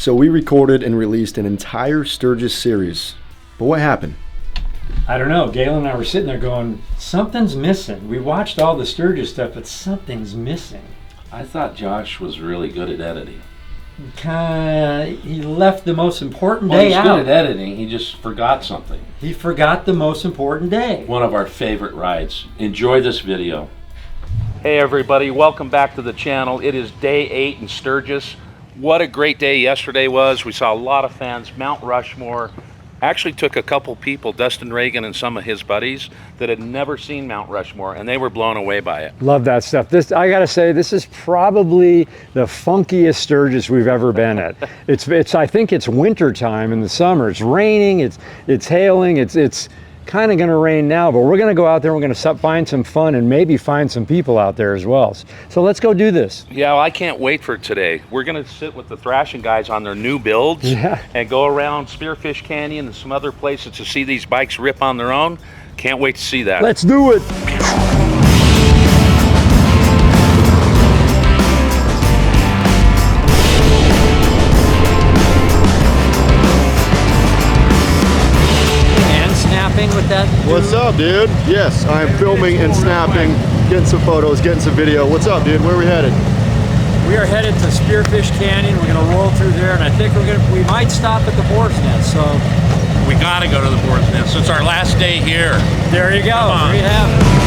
So we recorded and released an entire Sturgis series. But what happened? I don't know. Galen and I were sitting there going, something's missing. We watched all the Sturgis stuff, but something's missing. I thought Josh was really good at editing. He left the most important day out. He's good at editing, he just forgot something. He forgot the most important day. One of our favorite rides. Enjoy this video. Hey everybody, welcome back to the channel. It is day 8 in Sturgis. What a great day yesterday was. We saw a lot of fans, Mount Rushmore. Actually took a couple people, Dustin Reagan and some of his buddies, that had never seen Mount Rushmore, and they were blown away by it. Love that stuff. This, I gotta say, this is probably the funkiest Sturgis we've ever been at. It's I think it's winter time in the summer. It's raining, it's hailing, it's kind of going to rain now, but we're going to go out there, we're going to find some fun and maybe find some people out there as well. So let's go do this. Yeah, well, I can't wait for today. We're going to sit with the Thrashin guys on their new builds and go around Spearfish Canyon and some other places to see these bikes rip on their own. Can't wait to see that. Let's do it. With that dude. What's up, dude? Yes, I'm filming and snapping, getting some photos, getting some video. What's up, dude? Where are we headed? We are headed to Spearfish Canyon. We're gonna roll through there, and I think we might stop at the Boar's Nest. So we gotta go to the Boar's Nest. It's our last day here. There you go. There you have it.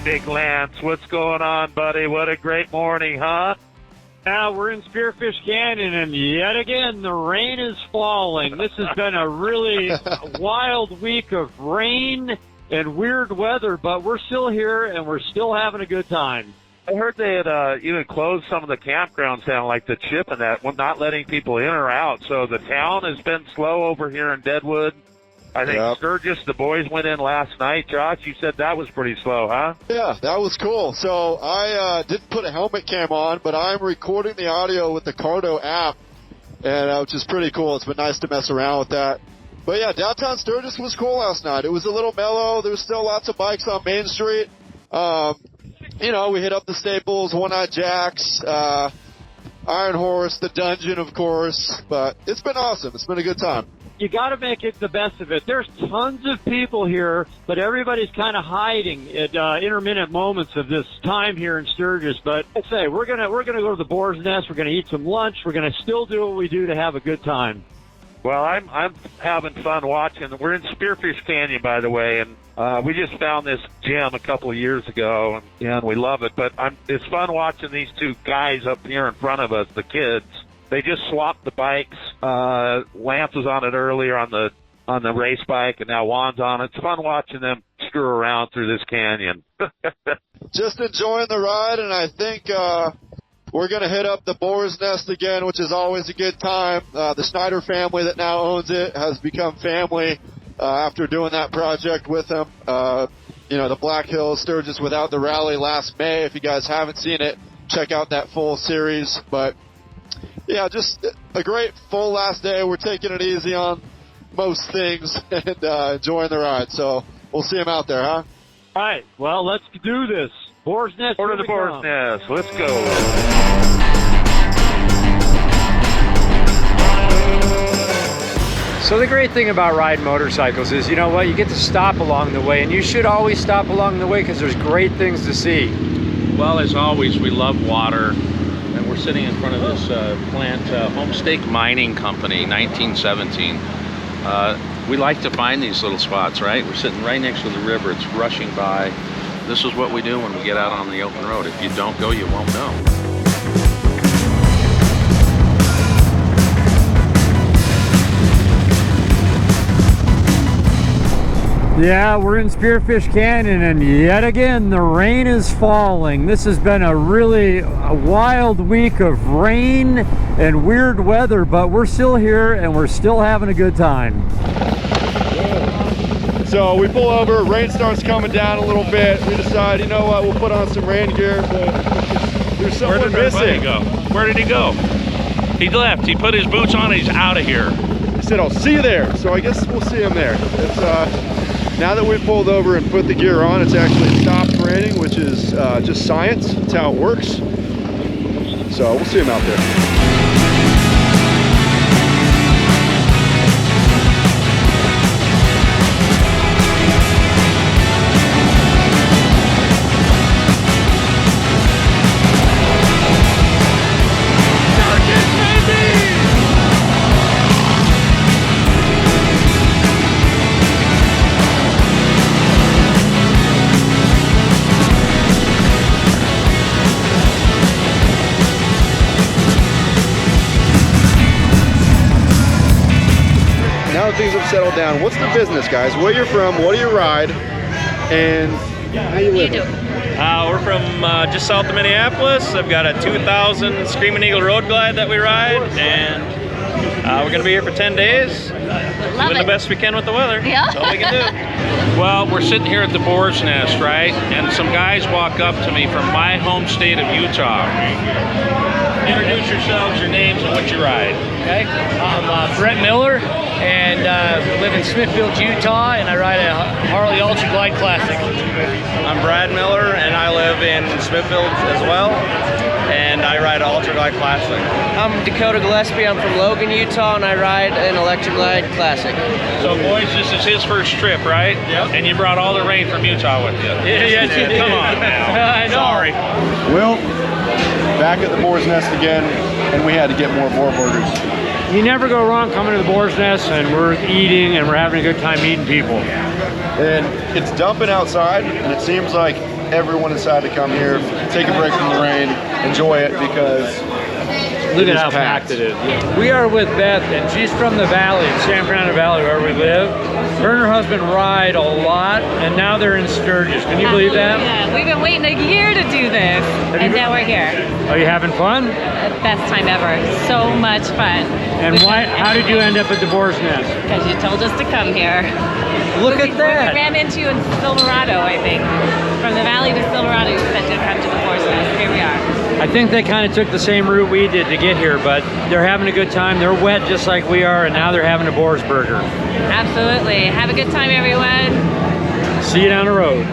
Big Lance, what's going on, buddy? What a great morning, huh? Now we're in Spearfish Canyon, and yet again, the rain is falling. This has been a really wild week of rain and weird weather, but we're still here, and we're still having a good time. I heard they had even closed some of the campgrounds down, like the Chip and that, not letting people in or out. So the town has been slow over here in Deadwood. I think Sturgis, the boys went in last night. Josh, you said that was pretty slow, huh? Yeah, that was cool. So I didn't put a helmet cam on, but I'm recording the audio with the Cardo app, and which is pretty cool. It's been nice to mess around with that. But yeah, downtown Sturgis was cool last night. It was a little mellow. There was still lots of bikes on Main Street. You know, we hit up the staples, One-Eyed Jacks, Iron Horse, the Dungeon, of course. But it's been awesome. It's been a good time. You got to make it the best of it. There's tons of people here, but everybody's kind of hiding at intermittent moments of this time here in Sturgis. But I say we're gonna go to the Boar's Nest. We're gonna eat some lunch. We're gonna still do what we do to have a good time. Well, I'm having fun watching. We're in Spearfish Canyon, by the way, and we just found this gem a couple of years ago, and we love it. But it's fun watching these two guys up here in front of us, the kids. They just swapped the bikes. Lance was on it earlier on the race bike, and now Juan's on it. It's fun watching them screw around through this canyon. Just enjoying the ride, and I think we're going to hit up the Boar's Nest again, which is always a good time. The Snyder family that now owns it has become family after doing that project with them. You know, the Black Hills Sturgis Without the Rally last May. If you guys haven't seen it, check out that full series. But yeah, just a great full last day. We're taking it easy on most things and enjoying the ride. So we'll see them out there, huh? All right. Well, let's do this. Boar's Nest. Order the Boar's Nest. Let's go. So the great thing about riding motorcycles is, you know what, you get to stop along the way, and you should always stop along the way because there's great things to see. Well, as always, we love water. And we're sitting in front of this plant, Homestake Mining Company, 1917. We like to find these little spots, right? We're sitting right next to the river. It's rushing by. This is what we do when we get out on the open road. If you don't go, you won't know. Yeah, we're in Spearfish Canyon, and yet again the rain is falling. This has been a really wild week of rain and weird weather, but we're still here and we're still having a good time. So we pull over, rain starts coming down a little bit. We decide, you know what, we'll put on some rain gear, but there's someone missing. Where did he go? He left. He put his boots on and he's out of here. He said, I'll see you there. So I guess we'll see him there. It's, now that we've pulled over and put the gear on, it's actually stopped raining, which is just science. It's how it works. So we'll see him out there. Things have settled down. What's the business, guys? Where you're from? What do you ride? And how you live? We're from just south of Minneapolis. I've got a 2000 Screaming Eagle Road Glide that we ride, and we're going to be here for 10 days. Doing the best we can with the weather. Yeah. That's all we can do. Well, we're sitting here at the Boar's Nest, right? And some guys walk up to me from my home state of Utah. Introduce yourselves, your names, and what you ride. Okay, I'm Brett Miller, and live in Smithfield, Utah, and I ride a Harley Ultra Glide Classic. I'm Brad Miller, and I live in Smithfield as well, and I ride an Ultra Glide Classic. I'm Dakota Gillespie. I'm from Logan, Utah, and I ride an Electric Glide Classic. So, boys, this is his first trip, right? Yep. And you brought all the rain from Utah with you. Yeah, Come on now. I know. Sorry. Well, back at the Boar's Nest again, and we had to get more boar burgers. You never go wrong coming to the Boar's Nest, and we're eating and we're having a good time meeting people. And it's dumping outside, and it seems like everyone decided to come here, take a break from the rain, enjoy it, because look at how packed it is. We are with Beth, and she's from the valley, San Fernando Valley, where we live. Her and her husband ride a lot, and now they're in Sturgis. Can you believe that? Yeah, we've been waiting a year to do this, and now we're here. Are you having fun? Best time ever. So much fun. And why? How did you end up at the Boar's Nest? Because you told us to come here. Look at that. We ran into you in Silverado, I think. From the valley to Silverado, you said to come to the Boar's Nest. Here we are. I think they kind of took the same route we did to get here, but they're having a good time. They're wet just like we are, and now they're having a Boar's burger. Absolutely. Have a good time, everyone. See you down the road.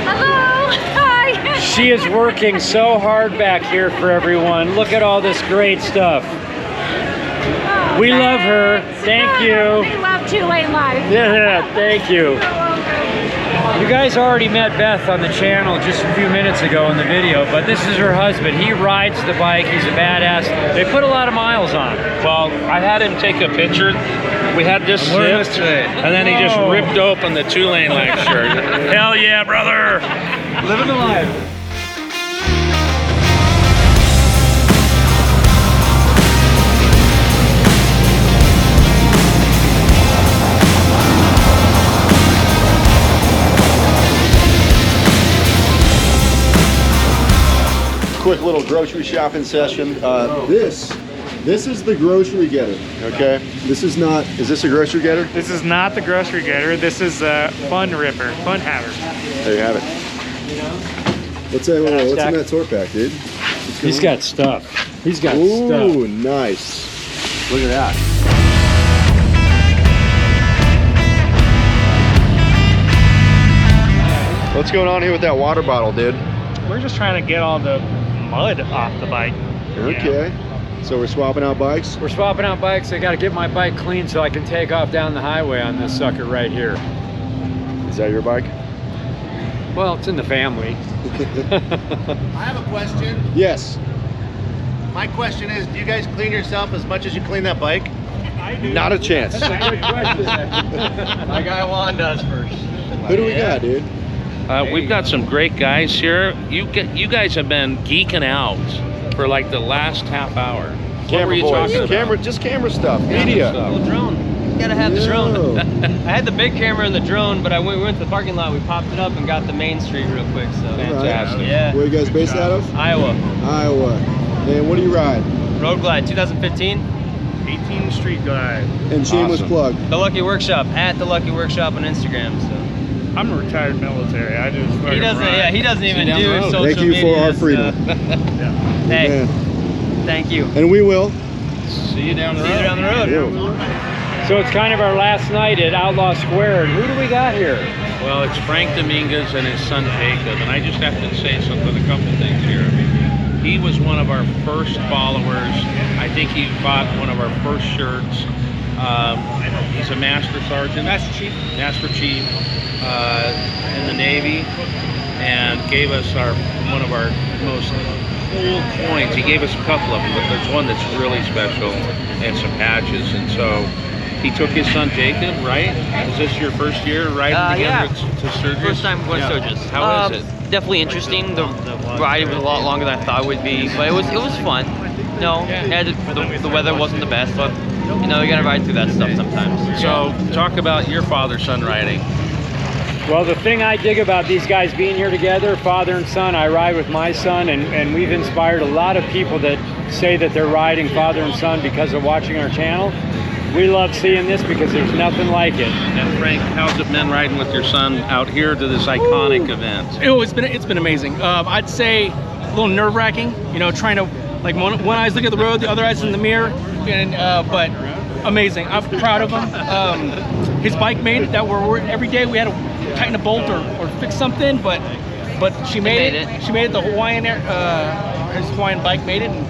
Hello. Hi. She is working so hard back here for everyone. Look at all this great stuff. Oh, We love her. Thank you. We love two-lane life. Yeah, thank you. You guys already met Beth on the channel just a few minutes ago in the video, but this is her husband. He rides the bike. He's a badass. They put a lot of miles on. Well, I had him take a picture. We had this zipped, and then he just ripped open the two-lane leg shirt. Hell yeah, brother! Living the life. Quick little grocery shopping session. This is the grocery getter, okay? This is not, is this a grocery getter? This is not the grocery getter. This is a fun ripper, fun haver. There you have it. What's in that tour pack, dude? He's got stuff. He's got stuff. Ooh, nice. Look at that. What's going on here with that water bottle, dude? We're just trying to get all the mud off the bike. Okay. So we're swapping out bikes? We're swapping out bikes. I got to get my bike clean so I can take off down the highway on this sucker right here. Is that your bike? Well, it's in the family. I have a question. Yes. My question is, do you guys clean yourself as much as you clean that bike? I do. Not a chance. That's a good question. My guy Juan does first. Who do we got, dude? We've got some great guys here. You guys have been geeking out for like the last half hour. What were you talking about? Just camera stuff, media. Well, drone. You gotta have the drone. I had the big camera in the drone, but we went to the parking lot, we popped it up and got the main street real quick. So Fantastic. Yeah. Where are you guys based out of? Iowa. Iowa. And what do you ride? Road Glide 2015. 18 Street Glide. And shameless Awesome. plug. The Lucky Workshop, at The Lucky Workshop on Instagram. So I'm a retired military. I just He doesn't. ride. Yeah, he doesn't even down the do road. social Thank you media. for our freedom. Hey, Man. thank you. And we will. See you down the See you road. down the road. Yeah. So it's kind of our last night at Outlaw Square. And who do we got here? Well, it's Frank Dominguez and his son Jacob, and I just have to say something, a couple things here. He was one of our first followers. I think he bought one of our first shirts. He's a master sergeant. Master Chief in the Navy, and gave us one of our most cool coins. He gave us a couple of them, but there's one that's really special and some patches. And so he took his son Jacob, right? Is this your first year riding together to Sturgis? First time going to Sturgis. How is it? Definitely interesting. The ride was a lot longer than I thought it would be, but it was fun. No, the weather wasn't the best, but you know, you gotta ride through that stuff sometimes. So talk about your father-son riding. Well, the thing I dig about these guys being here together, father and son, I ride with my son, and we've inspired a lot of people that say that they're riding father and son because of watching our channel. We love seeing this because there's nothing like it. And Frank, how's it been riding with your son out here to this iconic event? Oh, it's been amazing. I'd say a little nerve-wracking, you know, trying to, like, one eye's looking at the road, the other eye's in the mirror, and but amazing. I'm proud of him. His bike made it. That we're every day we had to tighten a bolt or fix something, but she made it. She made it. The Hawaiian his Hawaiian bike made it, and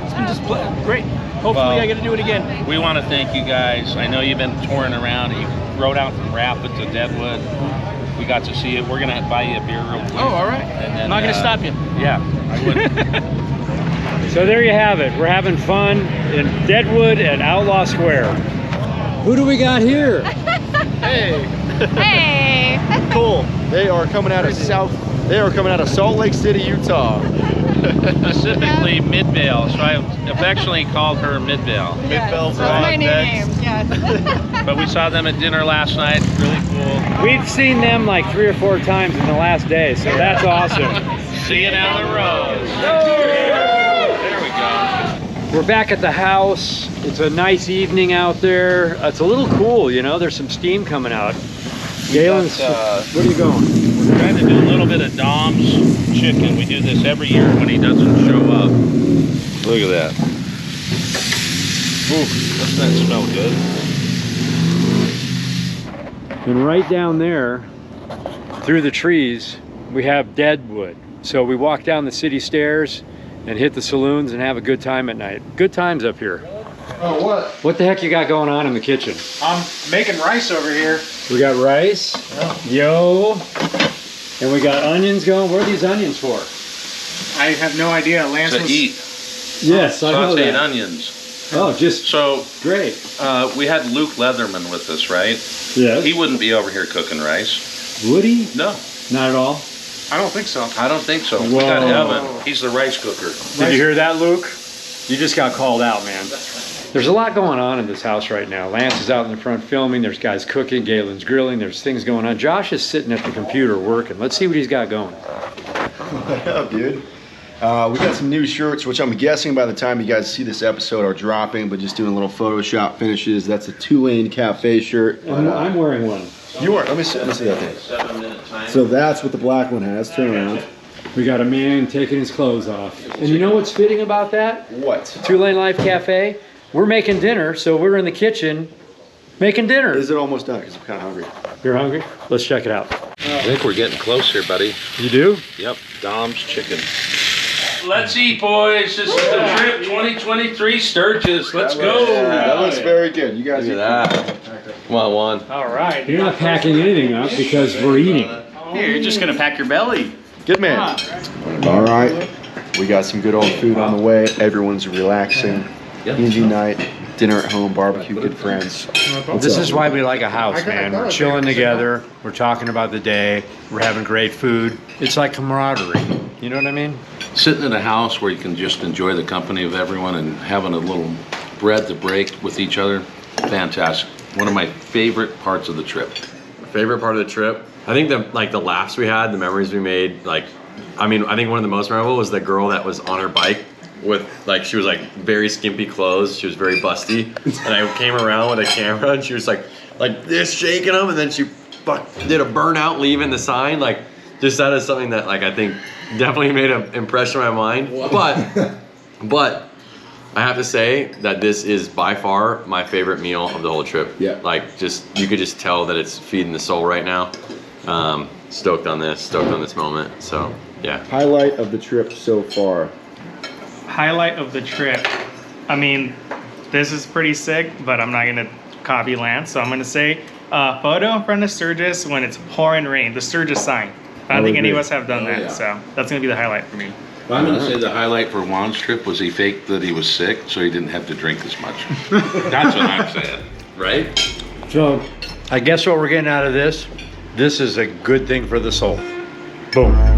it's been just great. Hopefully I get to do it again. We want to thank you guys. I know you've been touring around. You rode out from Rapid to Deadwood. We got to see it. We're going to buy you a beer real quick. Oh, all right. And then, I'm not going to stop you. Yeah, I wouldn't. So there you have it. We're having fun in Deadwood at Outlaw Square. Who do we got here? Hey. Hey. Cool. They are coming out of Salt Lake City, Utah. Specifically Midvale, so I affectionately called her Midvale. Yes, that's my new name. Yes. But we saw them at dinner last night. Really cool. We've seen them like 3 or 4 times in the last day, so that's awesome. See you down the road. There we go. We're back at the house. It's a nice evening out there. It's a little cool, you know, there's some steam coming out. Galen's, where are you going? We're trying to do a little bit of Dom's chicken. We do this every year when he doesn't show up. Look at that. Ooh, doesn't that smell good? And right down there, through the trees, we have Deadwood. So we walk down the city stairs and hit the saloons and have a good time at night. Good times up here. Oh, what? What the heck you got going on in the kitchen? I'm making rice over here. We got rice. Yo. And we got onions going. What are these onions for? I have no idea. Lance To was eat. Yes, I know Sauteed that. onions. Oh, just So great. we had Luke Leatherman with us, right? Yes. He wouldn't be over here cooking rice. Would he? No, Not at all. I don't think so. I don't think so. We got Evan. He's the rice cooker. Did you hear that, Luke? You just got called out, man. There's a lot going on in this house right now. Lance is out in the front filming. There's guys cooking. Galen's grilling. There's things going on. Josh is sitting at the computer working. Let's see what he's got going. What up, dude? We got some new shirts, which I'm guessing by the time you guys see this episode are dropping, but just doing a little Photoshop finishes. That's a Tulane Cafe shirt. I'm wearing one. You are. Let me see that thing. 7-minute time. So that's what the black one has. Turn around. We got a man taking his clothes off. And you know what's fitting about that? What? Tulane Life Cafe. We're making dinner, so we're in the kitchen making dinner. Is it almost done? Because I'm kind of hungry. You're hungry? Let's check it out. I think we're getting close here, buddy. You do? Yep, Dom's chicken. Let's eat, boys. This is the trip 2023 Sturgis. Let's go. That looks very good. You guys Look at that. Come on, Juan. All right. You're not packing anything up because we're eating. Here, you're just gonna pack your belly. Good man. All right. We got some good old food on the way. Everyone's relaxing. Easy night. Dinner at home, barbecue, good friends. This is why we like a house, man. We're chilling together. We're talking about the day. We're having great food. It's like camaraderie. You know what I mean? Sitting in a house where you can just enjoy the company of everyone and having a little bread to break with each other. Fantastic. One of my favorite parts of the trip. Favorite part of the trip? I think the laughs we had, the memories we made, I think one of the most memorable was the girl that was on her bike with, she was very skimpy clothes. She was very busty. And I came around with a camera and she was like this, shaking them, and then she did a burnout leaving the sign. Like, just that is something that, like, I think definitely made an impression on my mind. But I have to say that this is by far my favorite meal of the whole trip. Yeah. Like, you could just tell that it's feeding the soul right now. Stoked on this moment. So, yeah. Highlight of the trip so far. Highlight of the trip. I mean, this is pretty sick, but I'm not gonna copy Lance, so I'm gonna say photo in front of Sturgis when it's pouring rain, the Sturgis sign. I don't think any of us have done that, so that's gonna be the highlight for me. I'm going to say the highlight for Juan's trip was he faked that he was sick, so he didn't have to drink as much. That's what I'm saying. Right? So I guess what we're getting out of this is a good thing for the soul. Boom.